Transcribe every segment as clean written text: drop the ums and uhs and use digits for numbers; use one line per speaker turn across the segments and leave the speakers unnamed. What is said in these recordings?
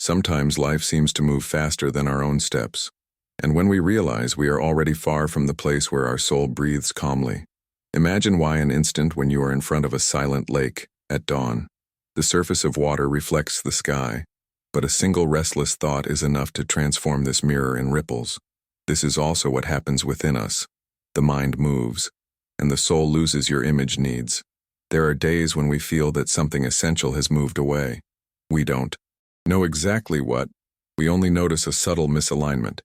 Sometimes life seems to move faster than our own steps, and when we realize we are already far from the place where our soul breathes calmly. Imagine why an instant when you are in front of a silent lake at dawn. The surface of water reflects the sky, but a single restless thought is enough to transform this mirror in ripples. This is also what happens within us. The mind moves, and the soul loses your image needs. There are days when we feel that something essential has moved away. We don't know exactly what. We only notice a subtle misalignment,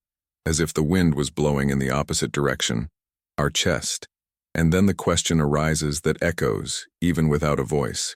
as if the wind was blowing in the opposite direction, our chest. And then the question arises that echoes, even without a voice.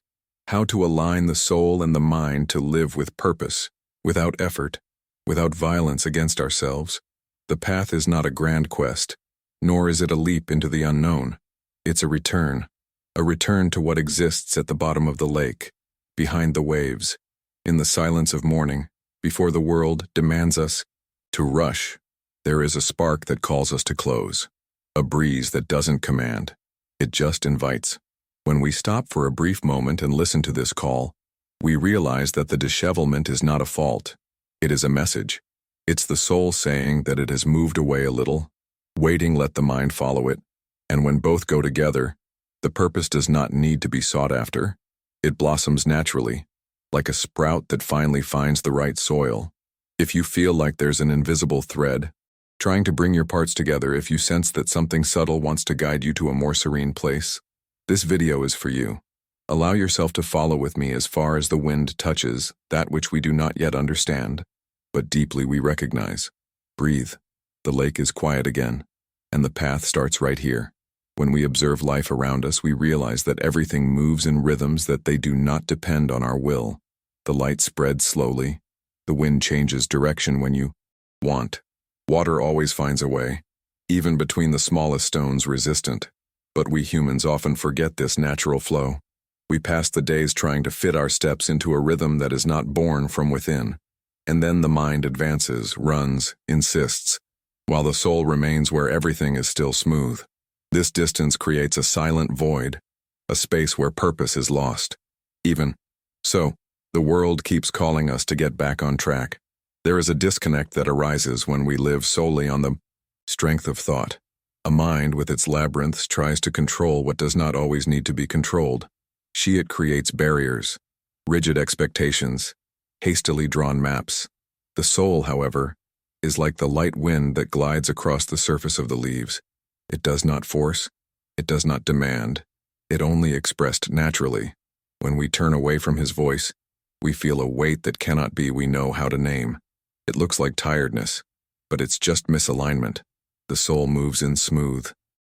How to align the soul and the mind to live with purpose, without effort, without violence against ourselves. The path is not a grand quest, nor is it a leap into the unknown. It's a return to what exists at the bottom of the lake, behind the waves, in the silence of morning, before the world demands us to rush. There is a spark that calls us to close, a breeze that doesn't command, it just invites. When we stop for a brief moment and listen to this call, we realize that the dishevelment is not a fault. It is a message. It's the soul saying that it has moved away a little, waiting let the mind follow it, and when both go together, the purpose does not need to be sought after. It blossoms naturally, like a sprout that finally finds the right soil. If you feel like there's an invisible thread, trying to bring your parts together, if you sense that something subtle wants to guide you to a more serene place, this video is for you. Allow yourself to follow with me as far as the wind touches that which we do not yet understand, but deeply we recognize. Breathe. The lake is quiet again, and the path starts right here. When we observe life around us, we realize that everything moves in rhythms that they do not depend on our will. The light spreads slowly. The wind changes direction when you want. Water always finds a way, even between the smallest stones resistant. But we humans often forget this natural flow. We pass the days trying to fit our steps into a rhythm that is not born from within. And then the mind advances, runs, insists, while the soul remains where everything is still smooth. This distance creates a silent void, a space where purpose is lost. Even so, the world keeps calling us to get back on track. There is a disconnect that arises when we live solely on the strength of thought. A mind with its labyrinths tries to control what does not always need to be controlled. It creates barriers, rigid expectations, hastily drawn maps. The soul, however, is like the light wind that glides across the surface of the leaves. It does not force, it does not demand, it only expressed naturally. When we turn away from his voice, we feel a weight that cannot be we know how to name. It looks like tiredness, but it's just misalignment. The soul moves in smooth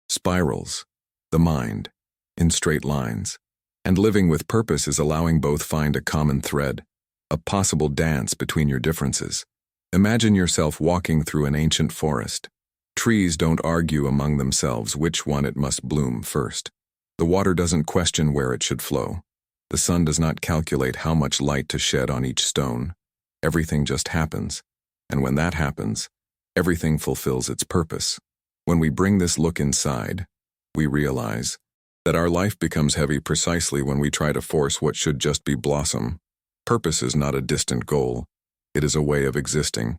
spirals, the mind in straight lines. And living with purpose is allowing both find a common thread, a possible dance between your differences. Imagine yourself walking through an ancient forest. Trees don't argue among themselves which one it must bloom first. The water doesn't question where it should flow. The sun does not calculate how much light to shed on each stone. Everything just happens. And when that happens, everything fulfills its purpose. When we bring this look inside, we realize that our life becomes heavy precisely when we try to force what should just be blossom. Purpose is not a distant goal. It is a way of existing.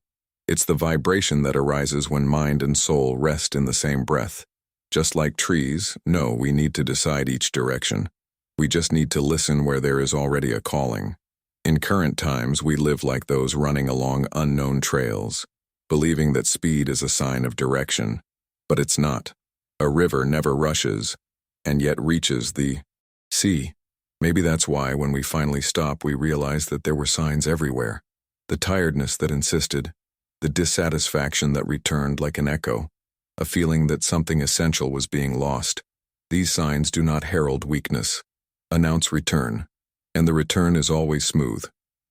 It's the vibration that arises when mind and soul rest in the same breath. Just like trees, no, we need to decide each direction. We just need to listen where there is already a calling. In current times, we live like those running along unknown trails, believing that speed is a sign of direction. But it's not. A river never rushes, and yet reaches the sea. Maybe that's why when we finally stop, we realize that there were signs everywhere. The tiredness that insisted, the dissatisfaction that returned like an echo, a feeling that something essential was being lost. These signs do not herald weakness, announce return, and the return is always smooth,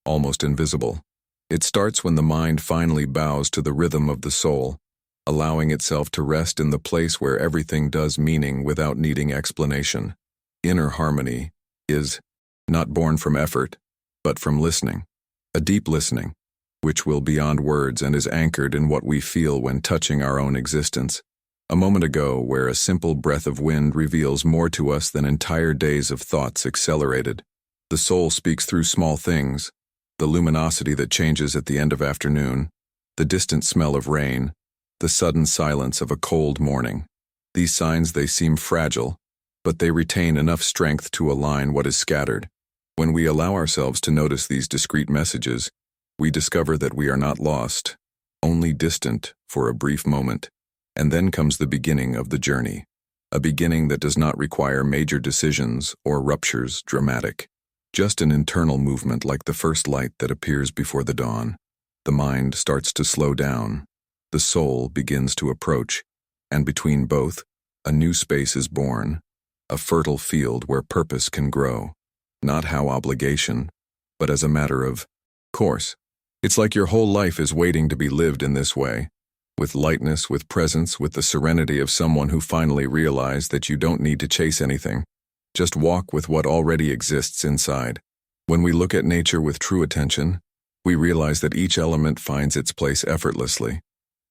almost invisible. It starts when the mind finally bows to the rhythm of the soul, allowing itself to rest in the place where everything does meaning without needing explanation. Inner harmony is not born from effort, but from listening, a deep listening, which will beyond words and is anchored in what we feel when touching our own existence. A moment ago, where a simple breath of wind reveals more to us than entire days of thoughts accelerated. The soul speaks through small things, the luminosity that changes at the end of afternoon, the distant smell of rain, the sudden silence of a cold morning. These signs, they seem fragile, but they retain enough strength to align what is scattered. When we allow ourselves to notice these discrete messages, we discover that we are not lost, only distant for a brief moment. And then comes the beginning of the journey, a beginning that does not require major decisions or ruptures dramatic, just an internal movement like the first light that appears before the dawn. The mind starts to slow down, the soul begins to approach, and between both, a new space is born, a fertile field where purpose can grow, not how obligation, but as a matter of course. It's like your whole life is waiting to be lived in this way, with lightness, with presence, with the serenity of someone who finally realized that you don't need to chase anything. Just walk with what already exists inside. When we look at nature with true attention, we realize that each element finds its place effortlessly.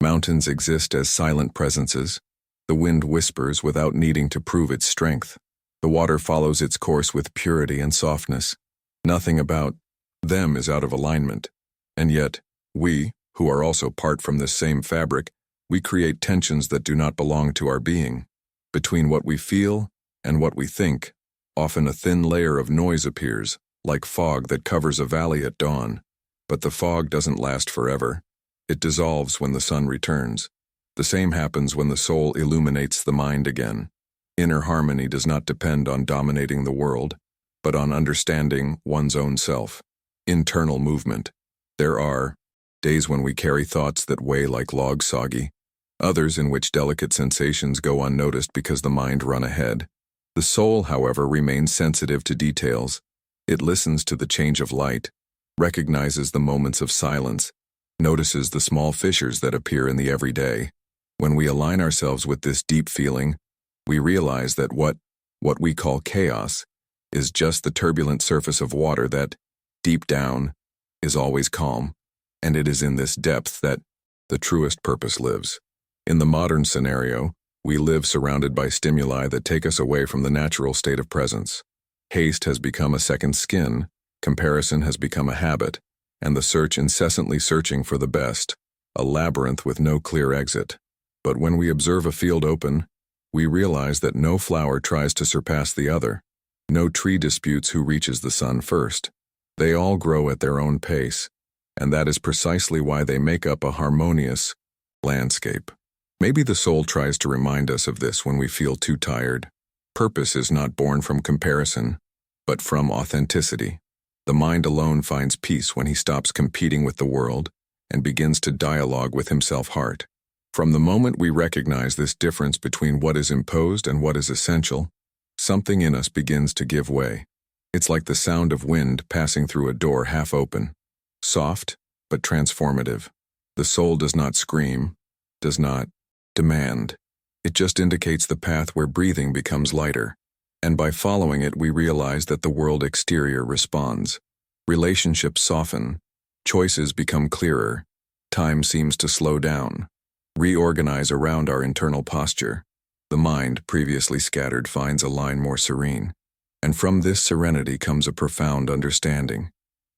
Mountains exist as silent presences. The wind whispers without needing to prove its strength. The water follows its course with purity and softness. Nothing about them is out of alignment. And yet, we, who are also part from this same fabric, we create tensions that do not belong to our being. Between what we feel and what we think, often a thin layer of noise appears, like fog that covers a valley at dawn. But the fog doesn't last forever. It dissolves when the sun returns. The same happens when the soul illuminates the mind again. Inner harmony does not depend on dominating the world, but on understanding one's own self. Internal movement. There are days when we carry thoughts that weigh like logs soggy, others in which delicate sensations go unnoticed because the mind run ahead. The soul, however, remains sensitive to details. It listens to the change of light, recognizes the moments of silence, notices the small fissures that appear in the everyday. When we align ourselves with this deep feeling, we realize that what we call chaos is just the turbulent surface of water that, deep down, is always calm, and it is in this depth that the truest purpose lives. In the modern scenario, we live surrounded by stimuli that take us away from the natural state of presence. Haste has become a second skin, comparison has become a habit, and the search incessantly searching for the best, a labyrinth with no clear exit. But when we observe a field open, we realize that no flower tries to surpass the other, no tree disputes who reaches the sun first. They all grow at their own pace, and that is precisely why they make up a harmonious landscape. Maybe the soul tries to remind us of this when we feel too tired. Purpose is not born from comparison, but from authenticity. The mind alone finds peace when he stops competing with the world and begins to dialogue with himself heart. From the moment we recognize this difference between what is imposed and what is essential, something in us begins to give way. It's like the sound of wind passing through a door half open, soft but transformative. The soul does not scream, does not demand. It just indicates the path where breathing becomes lighter. And by following it, we realize that the world exterior responds. Relationships soften, choices become clearer, time seems to slow down, reorganize around our internal posture. The mind, previously scattered, finds a line more serene. And from this serenity comes a profound understanding.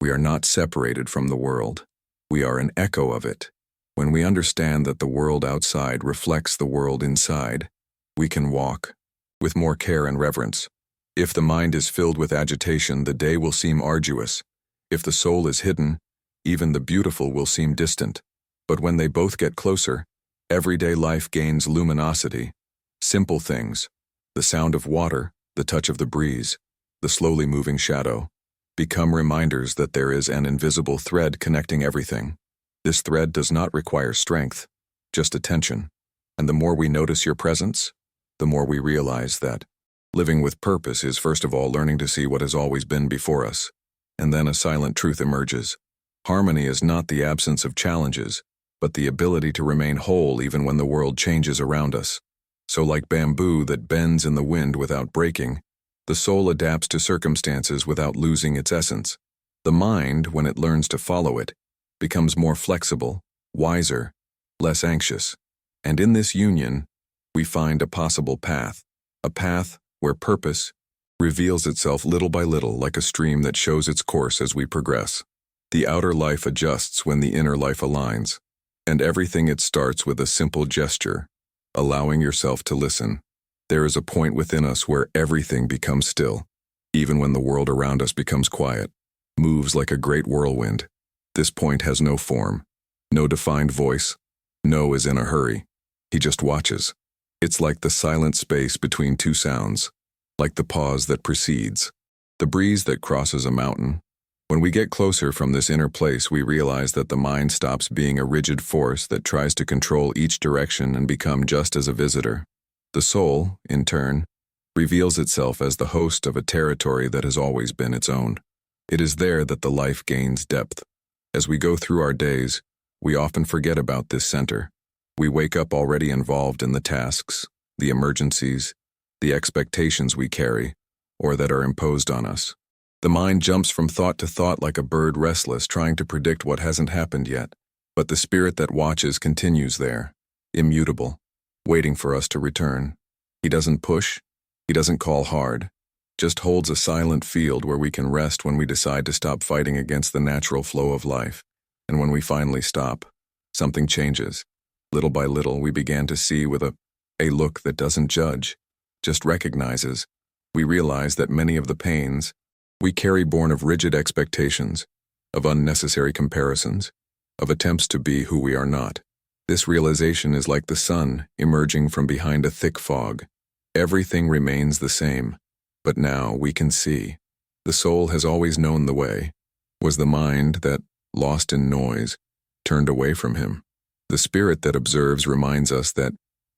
We are not separated from the world. We are an echo of it. When we understand that the world outside reflects the world inside, we can walk with more care and reverence. If the mind is filled with agitation, the day will seem arduous. If the soul is hidden, even the beautiful will seem distant. But when they both get closer, everyday life gains luminosity. Simple things, the sound of water, the touch of the breeze, the slowly moving shadow, become reminders that there is an invisible thread connecting everything. This thread does not require strength, just attention. And the more we notice your presence, the more we realize that living with purpose is first of all learning to see what has always been before us. And then a silent truth emerges. Harmony is not the absence of challenges, but the ability to remain whole even when the world changes around us. So like bamboo that bends in the wind without breaking, the soul adapts to circumstances without losing its essence. The mind, when it learns to follow it, becomes more flexible, wiser, less anxious. And in this union, we find a possible path, a path where purpose reveals itself little by little like a stream that shows its course as we progress. The outer life adjusts when the inner life aligns, and everything it starts with a simple gesture, allowing yourself to listen. There is a point within us where everything becomes still, even when the world around us becomes quiet, moves like a great whirlwind. This point has no form, no defined voice, no is in a hurry. He just watches. It's like the silent space between two sounds, like the pause that precedes, the breeze that crosses a mountain. When we get closer from this inner place, we realize that the mind stops being a rigid force that tries to control each direction and become just as a visitor. The soul, in turn, reveals itself as the host of a territory that has always been its own. It is there that the life gains depth. As we go through our days, we often forget about this center. We wake up already involved in the tasks, the emergencies, the expectations we carry, or that are imposed on us. The mind jumps from thought to thought like a bird restless, trying to predict what hasn't happened yet. But the spirit that watches continues there, immutable, waiting for us to return. He doesn't push, he doesn't call hard, just holds a silent field where we can rest when we decide to stop fighting against the natural flow of life. And when we finally stop, something changes. Little by little, we began to see with a look that doesn't judge, just recognizes. We realize that many of the pains we carry born of rigid expectations, of unnecessary comparisons, of attempts to be who we are not. This realization is like the sun emerging from behind a thick fog. Everything remains the same, but now we can see. The soul has always known the way, was the mind that, lost in noise, turned away from him. The spirit that observes reminds us that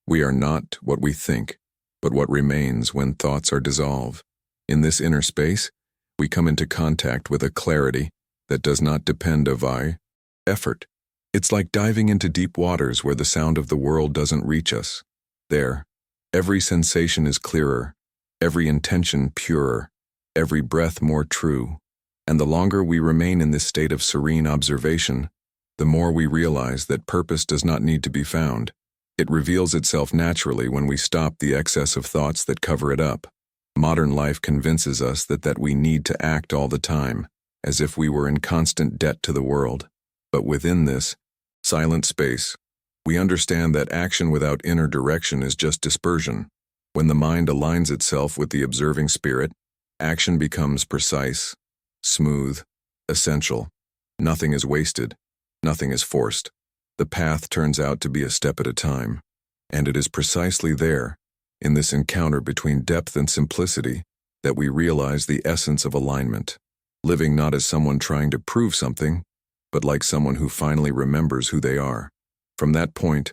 we are not what we think, but what remains when thoughts are dissolved. In this inner space, we come into contact with a clarity that does not depend on effort. It's like diving into deep waters where the sound of the world doesn't reach us. There, every sensation is clearer, every intention purer, every breath more true. And the longer we remain in this state of serene observation, the more we realize that purpose does not need to be found. It reveals itself naturally when we stop the excess of thoughts that cover it up. Modern life convinces us that we need to act all the time, as if we were in constant debt to the world. But within this silent space, we understand that action without inner direction is just dispersion. When the mind aligns itself with the observing spirit, action becomes precise, smooth, essential. Nothing is wasted, nothing is forced. The path turns out to be a step at a time, and it is precisely there, in this encounter between depth and simplicity, that we realize the essence of alignment, living not as someone trying to prove something, but like someone who finally remembers who they are. From that point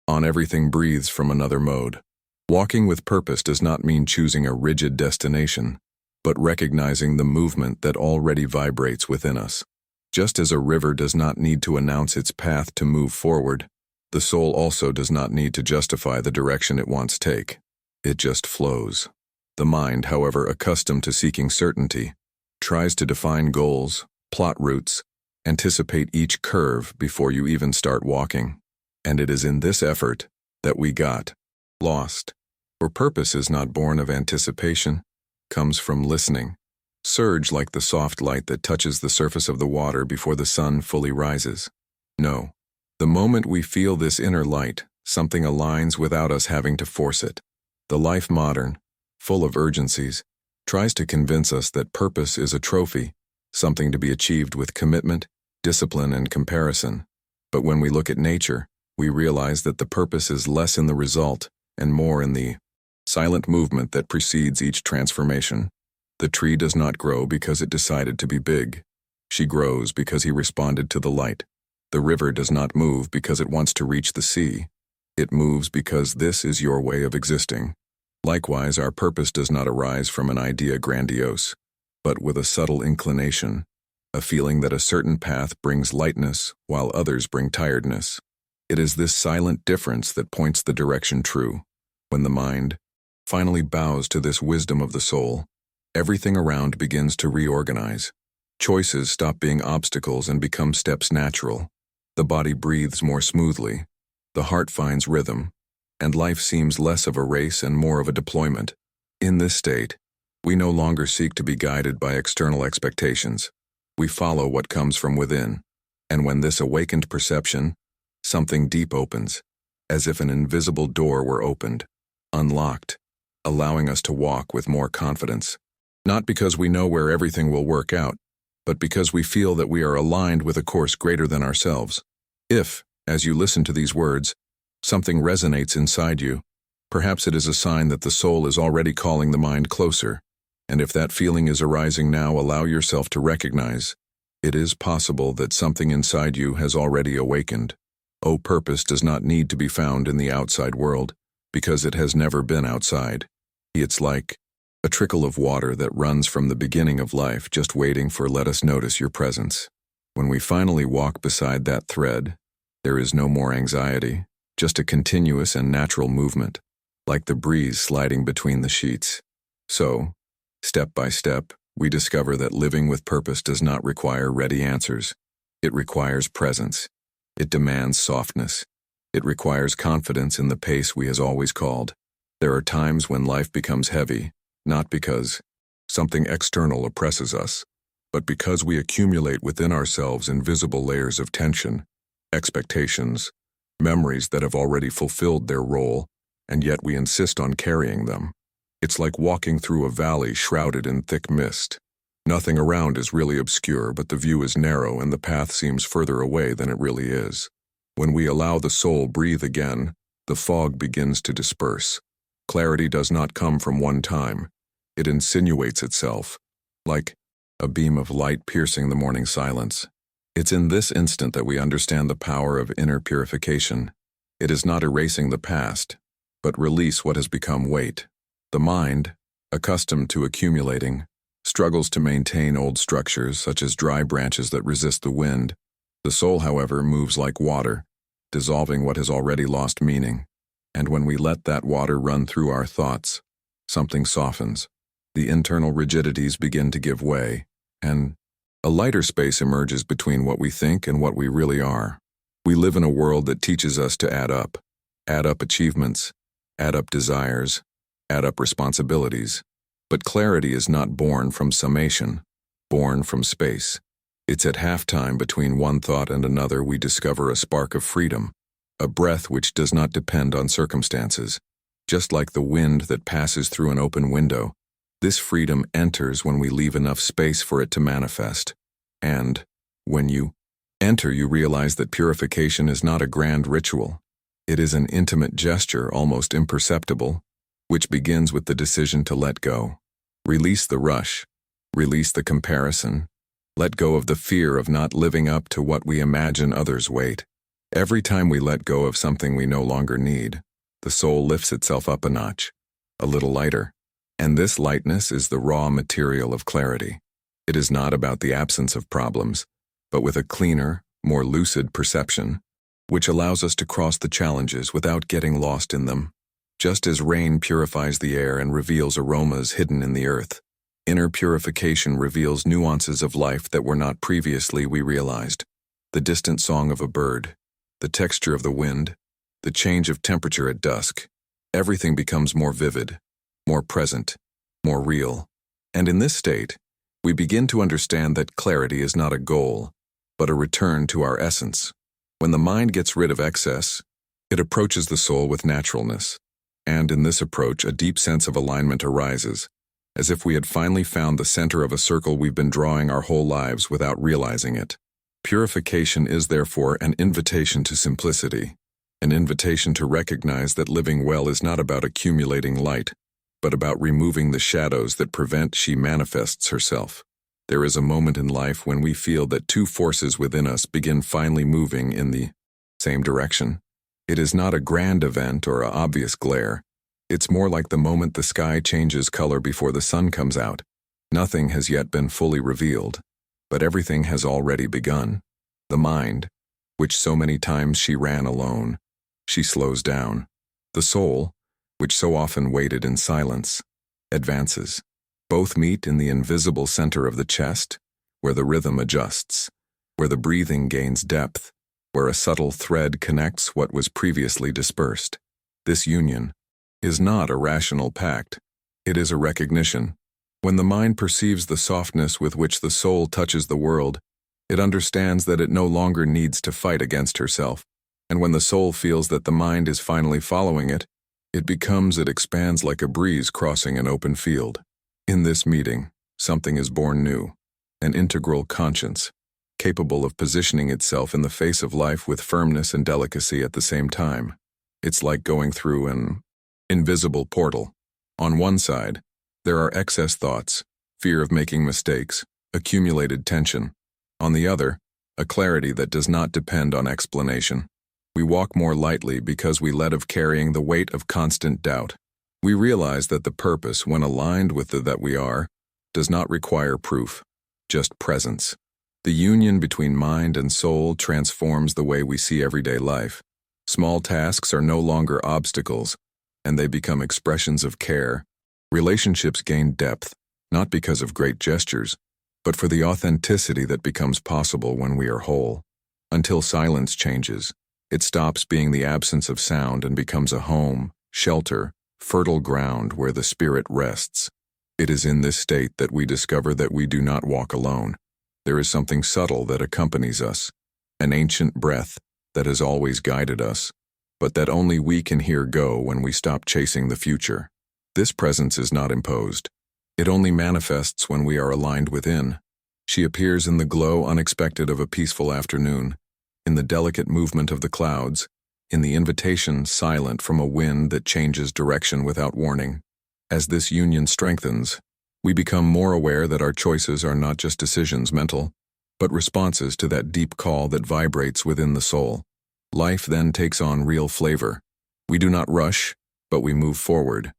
on, everything breathes from another mode. Walking with purpose does not mean choosing a rigid destination, but recognizing the movement that already vibrates within us. Just as a river does not need to announce its path to move forward, the soul also does not need to justify the direction it wants to take. It just flows. The mind, however, accustomed to seeking certainty, tries to define goals, plot routes, anticipate each curve before you even start walking. And it is in this effort that we got lost. For purpose is not born of anticipation, comes from listening. Surge like the soft light that touches the surface of the water before the sun fully rises. No, the moment we feel this inner light, something aligns without us having to force it. The life modern, full of urgencies, tries to convince us that purpose is a trophy, something to be achieved with commitment, discipline, and comparison. But when we look at nature, we realize that the purpose is less in the result and more in the silent movement that precedes each transformation. The tree does not grow because it decided to be big. She grows because he responded to the light. The river does not move because it wants to reach the sea. It moves because this is your way of existing. Likewise, our purpose does not arise from an idea grandiose, but with a subtle inclination, a feeling that a certain path brings lightness while others bring tiredness. It is this silent difference that points the direction true. When the mind finally bows to this wisdom of the soul, everything around begins to reorganize. Choices stop being obstacles and become steps natural. The body breathes more smoothly. The heart finds rhythm, and life seems less of a race and more of a deployment. In this state, we no longer seek to be guided by external expectations. We follow what comes from within. And when this awakened perception, something deep opens, as if an invisible door were opened, unlocked, allowing us to walk with more confidence. Not because we know where everything will work out, but because we feel that we are aligned with a course greater than ourselves. If, as you listen to these words, something resonates inside you, perhaps it is a sign that the soul is already calling the mind closer. And if that feeling is arising now, allow yourself to recognize it is possible that something inside you has already awakened. Purpose does not need to be found in the outside world, because it has never been outside. It's like a trickle of water that runs from the beginning of life, just waiting for let us notice your presence. When we finally walk beside that thread, there is no more anxiety, just a continuous and natural movement, like the breeze sliding between the sheets. So, step by step, we discover that living with purpose does not require ready answers. It requires presence. It demands softness. It requires confidence in the pace we has always called. There are times when life becomes heavy, not because something external oppresses us, but because we accumulate within ourselves invisible layers of tension, expectations, memories that have already fulfilled their role, and yet we insist on carrying them. It's like walking through a valley shrouded in thick mist. Nothing around is really obscure, but the view is narrow and the path seems further away than it really is. When we allow the soul breathe again, the fog begins to disperse. Clarity does not come from one time. It insinuates itself, like a beam of light piercing the morning silence. It's in this instant that we understand the power of inner purification. It is not erasing the past, but release what has become weight. The mind, accustomed to accumulating, struggles to maintain old structures such as dry branches that resist the wind. The soul, however, moves like water, dissolving what has already lost meaning. And when we let that water run through our thoughts, something softens. The internal rigidities begin to give way, and a lighter space emerges between what we think and what we really are. We live in a world that teaches us to add up achievements, add up desires, add up responsibilities. But clarity is not born from summation, born from space. It's at halftime between one thought and another we discover a spark of freedom, a breath which does not depend on circumstances. Just like the wind that passes through an open window, this freedom enters when we leave enough space for it to manifest. And when you enter, you realize that purification is not a grand ritual. It is an intimate gesture, almost imperceptible, which begins with the decision to let go. Release the rush, release the comparison, let go of the fear of not living up to what we imagine others wait. Every time we let go of something we no longer need, the soul lifts itself up a notch, a little lighter. And this lightness is the raw material of clarity. It is not about the absence of problems, but with a cleaner, more lucid perception, which allows us to cross the challenges without getting lost in them. Just as rain purifies the air and reveals aromas hidden in the earth, inner purification reveals nuances of life that were not previously we realized. The distant song of a bird, the texture of the wind, the change of temperature at dusk. Everything becomes more vivid, more present, more real. And in this state, we begin to understand that clarity is not a goal, but a return to our essence. When the mind gets rid of excess, it approaches the soul with naturalness. And in this approach, a deep sense of alignment arises, as if we had finally found the center of a circle we've been drawing our whole lives without realizing it. Purification is therefore an invitation to simplicity, an invitation to recognize that living well is not about accumulating light, but about removing the shadows that prevent she manifests herself. There is a moment in life when we feel that two forces within us begin finally moving in the same direction. It is not a grand event or an obvious glare. It's more like the moment the sky changes color before the sun comes out. Nothing has yet been fully revealed, but everything has already begun. The mind, which so many times she ran alone, she slows down. The soul, which so often waited in silence, advances. Both meet in the invisible center of the chest, where the rhythm adjusts, where the breathing gains depth, where a subtle thread connects what was previously dispersed. This union is not a rational pact. It is a recognition, When the mind perceives the softness with which the soul touches the world, it understands that it no longer needs to fight against herself. And when the soul feels that the mind is finally following it, it expands like a breeze crossing an open field. In this meeting, something is born new, an integral conscience, capable of positioning itself in the face of life with firmness and delicacy at the same time. It's like going through an invisible portal. On one side, there are excess thoughts, fear of making mistakes, accumulated tension. On the other, a clarity that does not depend on explanation. We walk more lightly because we let of carrying the weight of constant doubt. We realize that the purpose, when aligned with the that we are, does not require proof, just presence. The union between mind and soul transforms the way we see everyday life. Small tasks are no longer obstacles, and they become expressions of care. Relationships gain depth, not because of great gestures, but for the authenticity that becomes possible when we are whole. Until silence changes, it stops being the absence of sound and becomes a home, shelter, fertile ground where the spirit rests. It is in this state that we discover that we do not walk alone. There is something subtle that accompanies us, an ancient breath that has always guided us, but that only we can hear go when we stop chasing the future. This presence is not imposed. It only manifests when we are aligned within. She appears in the glow unexpected of a peaceful afternoon, in the delicate movement of the clouds, in the invitation silent from a wind that changes direction without warning. As this union strengthens, we become more aware that our choices are not just decisions mental, but responses to that deep call that vibrates within the soul. Life then takes on real flavor. We do not rush, but we move forward.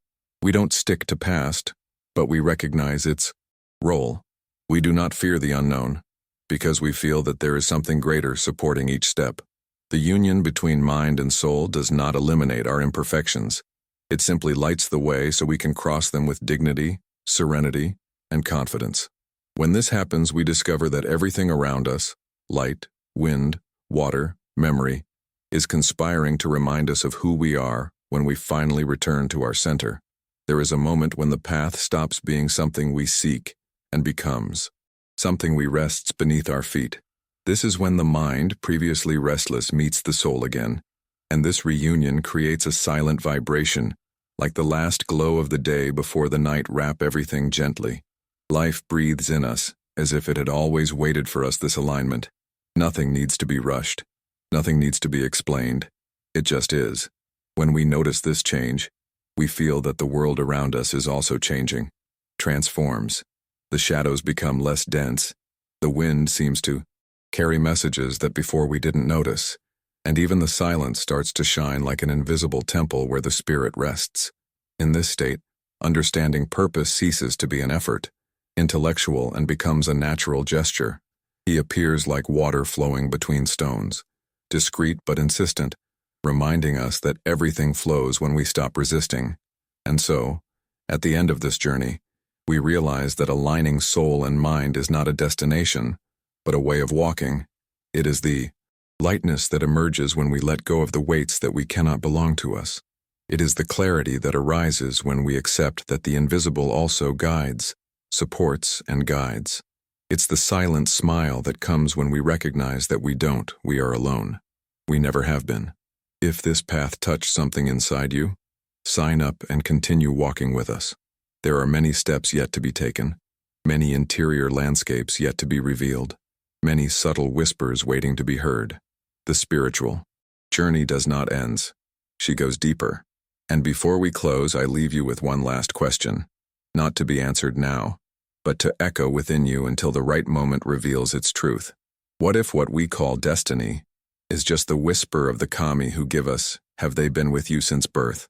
We don't stick to past, but we recognize its role. We do not fear the unknown, because we feel that there is something greater supporting each step. The union between mind and soul does not eliminate our imperfections. It simply lights the way so we can cross them with dignity, serenity, and confidence. When this happens, we discover that everything around us, light, wind, water, memory, is conspiring to remind us of who we are when we finally return to our center. There is a moment when the path stops being something we seek and becomes something we rests beneath our feet. This is when the mind, previously restless, meets the soul again, and this reunion creates a silent vibration, like the last glow of the day before the night wrap everything gently. Life breathes in us, as if it had always waited for us this alignment. Nothing needs to be rushed. Nothing needs to be explained. It just is. When we notice this change, we feel that the world around us is also changing, transforms. The shadows become less dense. The wind seems to carry messages that before we didn't notice, and even the silence starts to shine like an invisible temple where the spirit rests. In this state, understanding purpose ceases to be an effort, intellectual, and becomes a natural gesture. He appears like water flowing between stones, discreet but insistent, reminding us that everything flows when we stop resisting. And so, at the end of this journey, we realize that aligning soul and mind is not a destination, but a way of walking. It is the lightness that emerges when we let go of the weights that we cannot belong to us. It is the clarity that arises when we accept that the invisible also guides, supports, and guides. It's the silent smile that comes when we recognize that we are alone. We never have been. If this path touched something inside you, sign up and continue walking with us. There are many steps yet to be taken, many interior landscapes yet to be revealed, many subtle whispers waiting to be heard. The spiritual journey does not end. She goes deeper. And before we close, I leave you with one last question, not to be answered now, but to echo within you until the right moment reveals its truth. What if what we call destiny is just the whisper of the kami who give us, have they been with you since birth?